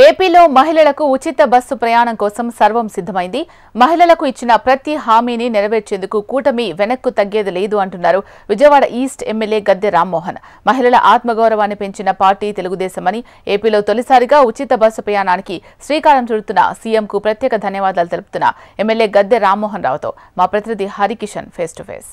ఏపీలో మహిళలకు ఉచిత బస్సు ప్రయాణం కోసం సర్వం సిద్ధమైంది. మహిళలకు ఇచ్చిన ప్రతి హామీని నెరవేర్చేందుకు కూటమి వెనక్కు తగ్గేది లేదు అంటున్నారు విజయవాడ ఈస్ట్ ఎమ్మెల్యే గద్దె రామ్మోహన్. మహిళల ఆత్మగౌరవాన్ని పెంచిన పార్టీ తెలుగుదేశమని, ఏపీలో తొలిసారిగా ఉచిత బస్సు ప్రయాణానికి శ్రీకారం చుడుతున్న సీఎంకు ప్రత్యేక ధన్యవాదాలు తెలుపుతున్న ఎమ్మెల్యే గద్దె రామ్మోహన్ రావుతో మా ప్రతినిధి Harikishan face to face.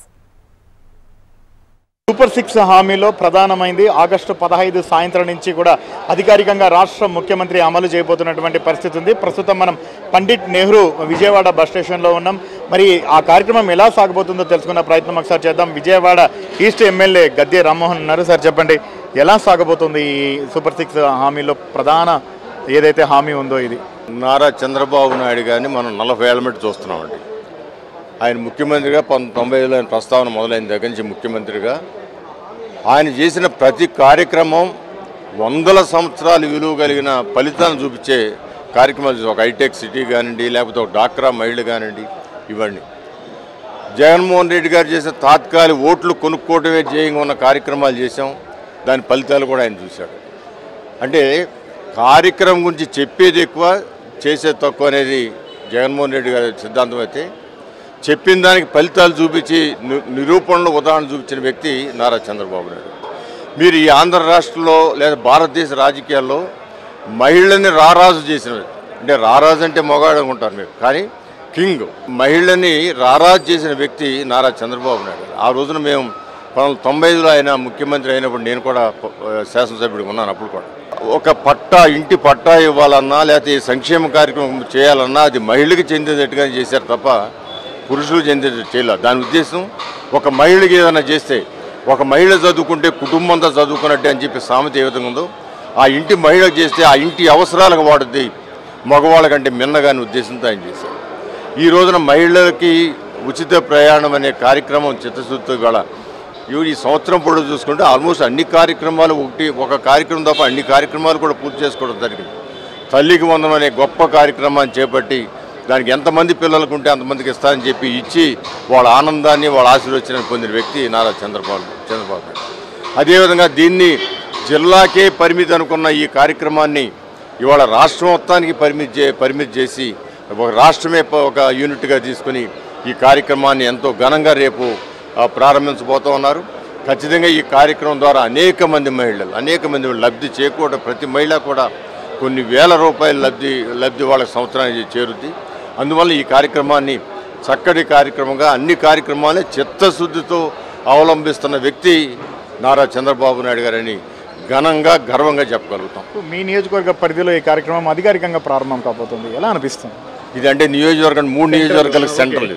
Super 6 హామీలో ప్రధానమైంది ఆగస్టు 15 సాయంత్రం నుంచి కూడా అధికారికంగా రాష్ట్ర ముఖ్యమంత్రి అమలు చేయబోతున్నటువంటి పరిస్థితి ఉంది. ప్రస్తుతం మనం పండిట్ నెహ్రూ విజయవాడ బస్ స్టేషన్లో ఉన్నాం. మరి ఆ కార్యక్రమం ఎలా సాగబోతుందో తెలుసుకున్న ప్రయత్నం ఒకసారి చేద్దాం. విజయవాడ ఈస్ట్ ఎమ్మెల్యే గద్దె రామ్మోహన్ ఉన్నారు. సార్ చెప్పండి, ఎలా సాగబోతుంది ఈ సూపర్ 6 హామీలో ప్రధాన ఏదైతే హామీ ఉందో? ఇది నారా చంద్రబాబు నాయుడు గారిని మనం 40 ఏళ్ల మట్టి చూస్తున్నామండి. ఆయన ముఖ్యమంత్రిగా 1995లో ఆయన ప్రస్తావన మొదలైన దగ్గర నుంచి ముఖ్యమంత్రిగా ఆయన చేసిన ప్రతి కార్యక్రమం 100 సంవత్సరాలు విలువ కలిగిన ఫలితాన్ని చూపించే కార్యక్రమాలు. ఒక హైటెక్ సిటీ కానివ్వండి, లేకపోతే ఒక డాక్రా మహిళలు కానివ్వండి, ఇవన్నీ జగన్మోహన్ రెడ్డి గారు చేసిన తాత్కాలిక ఓట్లు కొనుక్కోవడమే ధ్యేయంగా ఉన్న కార్యక్రమాలు చేశాం. దాని ఫలితాలు కూడా ఆయన చూశాడు. అంటే కార్యక్రమం గురించి చెప్పేది ఎక్కువ, చేసేది తక్కువ అనేది జగన్మోహన్ రెడ్డి గారి సిద్ధాంతం. అయితే చెప్పిన దానికి ఫలితాలు చూపించి నిరూపణలో ఉదాహరణ చూపించిన వ్యక్తి నారా చంద్రబాబు నాయుడు. మీరు ఈ ఆంధ్ర రాష్ట్రంలో లేదా భారతదేశ రాజకీయాల్లో మహిళని రారాజు చేసిన, అంటే రారాజు అంటే మొగాడు అనుకుంటారు మీరు, కానీ కింగ్, మహిళని రారాజు చేసిన వ్యక్తి నారా చంద్రబాబు నాయుడు. ఆ రోజున మేము 1995లో ఆయన ముఖ్యమంత్రి అయినప్పుడు నేను కూడా శాసనసభ్యుడిగా ఉన్నాను. అప్పుడు కూడా ఒక పట్టా, ఇంటి పట్టా ఇవ్వాలన్నా లేకపోతే సంక్షేమ కార్యక్రమం చేయాలన్నా అది మహిళకి చెందేటట్టుగా చేశారు తప్ప పురుషులు చెందేటట్టు చేయలేదు. దాని ఉద్దేశం ఒక మహిళకి ఏదైనా చేస్తే, ఒక మహిళ చదువుకుంటే కుటుంబం అంతా చదువుకున్నట్టే అని చెప్పి సామెత ఏ విధంగా ఉందో, ఆ ఇంటి మహిళకు చేస్తే ఆ ఇంటి అవసరాలకు వాడుద్ది మగవాళ్ళకంటే మిన్నగాని ఉద్దేశంతో ఆయన చేశారు. ఈ రోజున మహిళలకి ఉచిత ప్రయాణం అనే కార్యక్రమం చిత్తశుద్ధితో గల ఈ సంవత్సరం పొడవు చూసుకుంటే ఆల్మోస్ట్ అన్ని కార్యక్రమాలు ఒక కార్యక్రమం తప్ప అన్ని కార్యక్రమాలు కూడా పూర్తి చేసుకోవడం జరిగింది. తల్లికి వందనం అనే గొప్ప కార్యక్రమాన్ని చేపట్టి దానికి ఎంతమంది పిల్లలకు ఉంటే అంతమందికి ఇస్తారని చెప్పి ఇచ్చి వాళ్ళ ఆనందాన్ని, వాళ్ళ ఆశీర్వచనాన్ని పొందిన వ్యక్తి నారా చంద్రబాబు నాయుడు. అదేవిధంగా దీన్ని జిల్లాకే పరిమితి అనుకున్న ఈ కార్యక్రమాన్ని ఇవాళ రాష్ట్రం మొత్తానికి పరిమితి చేసి ఒక రాష్ట్రమే ఒక యూనిట్గా తీసుకుని ఈ కార్యక్రమాన్ని ఎంతో ఘనంగా రేపు ప్రారంభించబోతూ ఉన్నారు. ఖచ్చితంగా ఈ కార్యక్రమం ద్వారా అనేక మంది మహిళలు లబ్ధి చేకూడడం, ప్రతి మహిళ కూడా కొన్ని వేల రూపాయల లబ్ధి వాళ్ళకి సంవత్సరానికి చేరుద్ది. అందువల్ల ఈ కార్యక్రమాన్ని చక్కటి కార్యక్రమంగా అన్ని కార్యక్రమాలే చిత్తశుద్ధితో అవలంబిస్తున్న వ్యక్తి నారా చంద్రబాబు నాయుడు గారని ఘనంగా గర్వంగా చెప్పగలుగుతాం. మీ నియోజకవర్గ పరిధిలో ఈ కార్యక్రమం అధికారికంగా ప్రారంభం కాబోతుంది, ఎలా అనిపిస్తుంది? ఇది అంటే నియోజకవర్గం 3 నియోజకవర్గాలకు సెంట్రల్,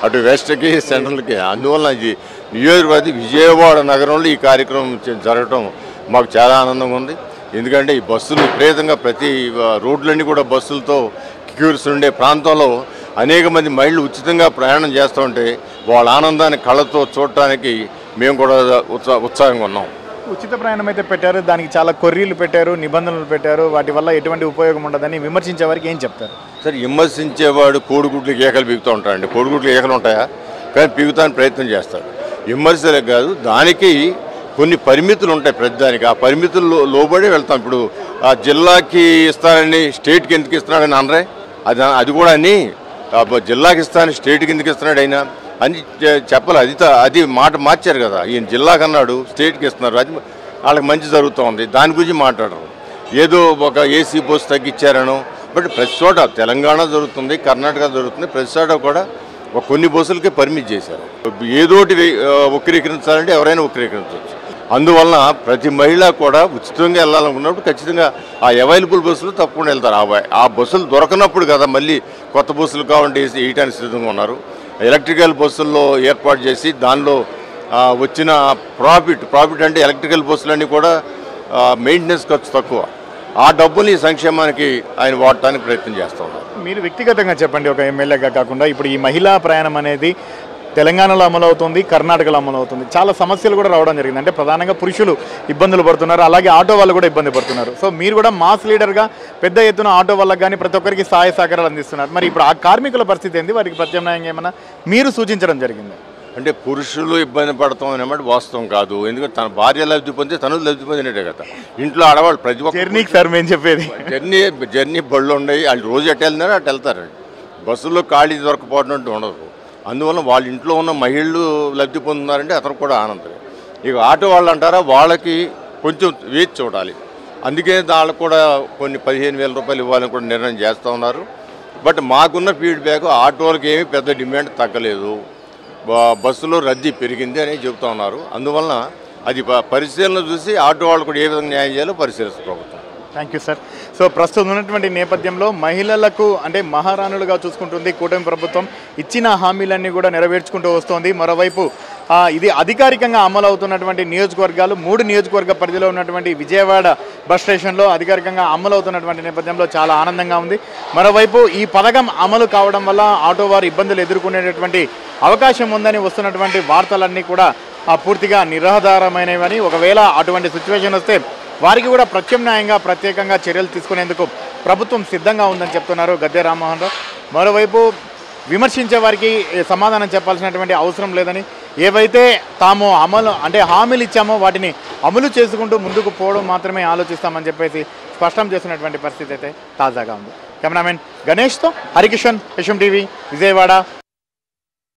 అటు వెస్ట్కి సెంట్రల్కి. అందువల్ల ఇది నియోజకవర్గ విజయవాడ నగరంలో ఈ కార్యక్రమం జరగడం మాకు చాలా ఆనందంగా ఉంది. ఎందుకంటే ఈ బస్సులు విపరీతంగా ప్రతి రోడ్లన్నీ కూడా బస్సులతో క్యూర్స్ ఉండే ప్రాంతంలో అనేక మంది మహిళలు ఉచితంగా ప్రయాణం చేస్తూ ఉంటే వాళ్ళ ఆనందాన్ని కళ్ళతో చూడటానికి మేము కూడా ఉత్సాహంగా ఉన్నాం. ఉచిత ప్రయాణం అయితే పెట్టారు, దానికి చాలా కొర్రీలు పెట్టారు, నిబంధనలు పెట్టారు, వాటి వల్ల ఎటువంటి ఉపయోగం ఉండదని విమర్శించే వారికి ఏం చెప్తారు? సరే, విమర్శించేవాడు కోడిగుడ్లు ఏకలు పీకుతూ ఉంటాడండి. కోడిగుడ్లు ఏకలు ఉంటాయా? కానీ పీకుతానికి ప్రయత్నం చేస్తాడు. విమర్శలే కాదు, దానికి కొన్ని పరిమితులు ఉంటాయి ప్రతిదానికి. ఆ పరిమితుల్లో లోబడి వెళ్తాం. ఇప్పుడు ఆ జిల్లాకి ఇస్తానని స్టేట్కి ఎందుకు ఇస్తున్నాడని అనరే, అది కూడా అని జిల్లాకి ఇస్తానని స్టేట్కి ఎందుకు ఇస్తున్నాడు అయినా అని చెప్పాలి. అది మాట మార్చారు కదా. ఈయన జిల్లాకి అన్నాడు, స్టేట్కి ఇస్తున్నారు, అది వాళ్ళకి మంచి జరుగుతూ ఉంది. దాని గురించి మాట్లాడరు. ఏదో ఒక ఏసీ బస్సు తగ్గించారనో, బట్ ప్రతి చోట తెలంగాణ జరుగుతుంది, కర్ణాటక జరుగుతుంది, ప్రతి చోట కూడా కొన్ని బస్సులకే పరిమితి చేశారు. ఏదోటి వక్రీకరించాలంటే ఎవరైనా వక్రీకరించవచ్చు. అందువలన ప్రతి మహిళ కూడా ఉచితంగా వెళ్ళాలనుకున్నప్పుడు ఖచ్చితంగా ఆ అవైలబుల్ బస్సులు తప్పకుండా వెళ్తారు. ఆ బస్సులు దొరకనప్పుడు కదా మళ్ళీ కొత్త బస్సులు కావాలంటే వేయడానికి సిద్ధంగా ఉన్నారు. ఎలక్ట్రికల్ బస్సుల్లో ఏర్పాటు చేసి దానిలో వచ్చిన ప్రాఫిట్ అంటే ఎలక్ట్రికల్ బస్సులన్నీ కూడా మెయింటెనెన్స్ ఖర్చు తక్కువ, ఆ డబ్బుని సంక్షేమానికి ఆయన వాడటానికి ప్రయత్నం చేస్తూ ఉన్నారు. మీరు వ్యక్తిగతంగా చెప్పండి, ఒక ఎమ్మెల్యేగా కాకుండా ఇప్పుడు ఈ మహిళా ప్రయాణం అనేది తెలంగాణలో అమలవుతుంది, కర్ణాటకలో అమలవుతుంది. చాలా సమస్యలు కూడా రావడం జరిగింది. అంటే ప్రధానంగా పురుషులు ఇబ్బందులు పడుతున్నారు, అలాగే ఆటో వాళ్ళు కూడా ఇబ్బంది పడుతున్నారు. సో మీరు కూడా మాస్ లీడర్గా పెద్ద ఎత్తున ఆటో వాళ్ళకి కానీ ప్రతి ఒక్కరికి సహాయ సహకారాలు అందిస్తున్నారు. మరి ఇప్పుడు ఆ కార్మికుల పరిస్థితి ఏంది? వారికి ప్రత్యామ్నాయంగా ఏమైనా మీరు సూచించడం జరిగింది? అంటే పురుషులు ఇబ్బంది పడతాం అన్నమాట వాస్తవం కాదు. ఎందుకంటే తన భార్య లబ్ధి పొందితే తను లబ్ధి పొందినట్టే కదా. ఇంట్లో ఆడవాళ్ళు ప్రతి ఒక్క జర్నీకి సార్ మేము చెప్పేది జర్నీ బళ్ళు ఉన్నాయి. వాళ్ళు రోజు ఎటు వెళ్తున్నారో అటు వెళ్తారు. బస్సుల్లో ఖాళీ దొరకపోవడం ఉండదు. అందువల్ల వాళ్ళ ఇంట్లో ఉన్న మహిళలు లబ్ధి పొందుతున్నారంటే అతను కూడా ఆనందమే. ఇక ఆటో వాళ్ళు అంటారా, వాళ్ళకి కొంచెం వేచి చూడాలి. అందుకే వాళ్ళకు కూడా కొన్ని 15,000 రూపాయలు ఇవ్వాలని కూడా నిర్ణయం చేస్తూ ఉన్నారు. బట్ మాకున్న ఫీడ్బ్యాక్ ఆటోలకి ఏమీ పెద్ద డిమాండ్ తగ్గలేదు, బస్సులో రద్దీ పెరిగింది అని చెబుతూ ఉన్నారు. అందువలన అది పరిశీలన చూసి ఆటో వాళ్ళు కూడా ఏ విధంగా న్యాయం చేయాలో పరిశీలిస్తారు ప్రభుత్వం. Thank you sir. సో ప్రస్తుతం ఉన్నటువంటి నేపథ్యంలో మహిళలకు అంటే మహారాణులుగా చూసుకుంటుంది కూటమి ప్రభుత్వం. ఇచ్చిన హామీలన్నీ కూడా నెరవేర్చుకుంటూ వస్తోంది. మరోవైపు ఇది అధికారికంగా అమలు అవుతున్నటువంటి నియోజకవర్గాలు 3 నియోజకవర్గ పరిధిలో ఉన్నటువంటి విజయవాడ బస్ స్టేషన్లో అధికారికంగా అమలు అవుతున్నటువంటి నేపథ్యంలో చాలా ఆనందంగా ఉంది. మరోవైపు ఈ పథకం అమలు కావడం వల్ల ఆటో వారు ఇబ్బందులు ఎదుర్కొనేటటువంటి అవకాశం ఉందని వస్తున్నటువంటి వార్తలన్నీ కూడా పూర్తిగా నిరాధారమైనవని, ఒకవేళ అటువంటి సిచ్యువేషన్ వస్తే వారికి కూడా ప్రత్యామ్నాయంగా ప్రత్యేకంగా చర్యలు తీసుకునేందుకు ప్రభుత్వం సిద్ధంగా ఉందని చెప్తున్నారు గద్దె రామ్మోహన్ రావు. మరోవైపు విమర్శించే వారికి సమాధానం చెప్పాల్సినటువంటి అవసరం లేదని, ఏవైతే తాము హామీలు ఇచ్చామో వాటిని అమలు చేసుకుంటూ ముందుకు పోవడం మాత్రమే ఆలోచిస్తామని చెప్పేసి స్పష్టం చేస్తున్నటువంటి పరిస్థితి అయితే తాజాగా ఉంది. కెమెరామెన్ గణేష్తో హరికిషన్, HM TV, విజయవాడ.